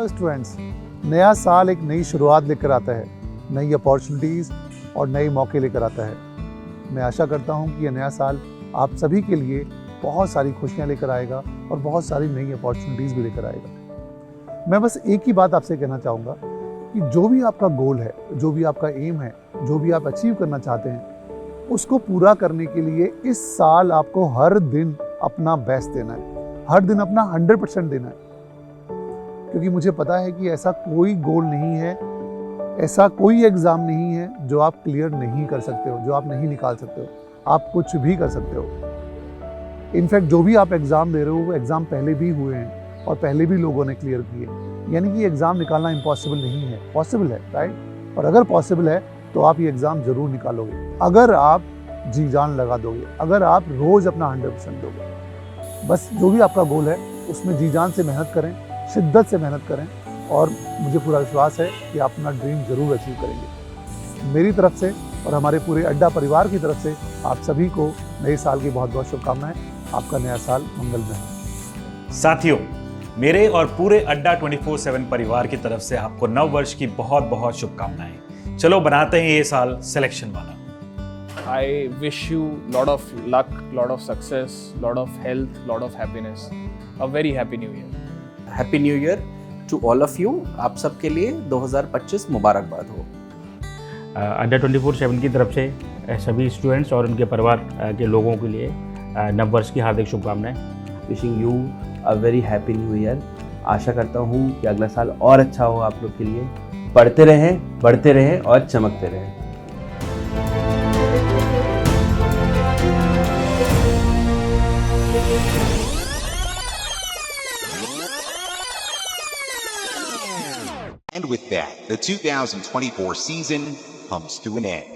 Dear students, नया साल एक नई शुरुआत लेकर आता है, नई अपॉर्चुनिटीज़ और नए मौके लेकर आता है। मैं आशा करता हूँ कि यह नया साल आप सभी के लिए बहुत सारी खुशियाँ लेकर आएगा और बहुत सारी नई अपॉर्चुनिटीज़ भी लेकर आएगा। मैं बस एक ही बात आपसे कहना चाहूँगा कि जो भी आपका गोल है, जो भी आपका एम है, जो भी आप अचीव करना चाहते हैं, उसको पूरा करने के लिए इस साल आपको हर दिन अपना बेस्ट देना है, हर दिन अपना 100% देना है। क्योंकि मुझे पता है कि ऐसा कोई गोल नहीं है, ऐसा कोई एग्ज़ाम नहीं है जो आप क्लियर नहीं कर सकते हो, जो आप नहीं निकाल सकते हो। आप कुछ भी कर सकते हो। इनफैक्ट जो भी आप एग्ज़ाम दे रहे हो वो एग्ज़ाम पहले भी हुए हैं और पहले भी लोगों ने क्लियर किए, यानी कि एग्ज़ाम निकालना इम्पॉसिबल नहीं है, पॉसिबल है, राइट। और अगर पॉसिबल है तो आप ये एग्ज़ाम ज़रूर निकालोगे, अगर आप जी जान लगा दोगे, अगर आप रोज़ अपना 100% दोगे। बस जो भी आपका गोल है उसमें जी जान से मेहनत करें, शिद्दत से मेहनत करें और मुझे पूरा विश्वास है कि आप अपना ड्रीम ज़रूर अचीव करेंगे। मेरी तरफ से और हमारे पूरे अड्डा परिवार की तरफ से आप सभी को नए साल की बहुत बहुत शुभकामनाएं। आपका नया साल मंगलमय हो। साथियों, मेरे और पूरे अड्डा 24/7 परिवार की तरफ से आपको नव वर्ष की बहुत बहुत शुभकामनाएं। चलो बनाते हैं ये साल सिलेक्शन वाला। I wish you lot of luck, lot of success, lot of health, lot of happiness. A very happy new year. Happy new year to all of you. आप सबके लिए 2025 मुबारकबाद हो। अड्डा 24/7 की तरफ से सभी स्टूडेंट्स और उनके परिवार के लोगों के लिए नव वर्ष की हार्दिक शुभकामनाएं। Wishing you a very happy new year. आशा करता हूँ कि अगला साल और अच्छा हो आप लोग के लिए। पढ़ते रहें, बढ़ते रहें और चमकते रहें। And with that, the 2024 season comes to an end.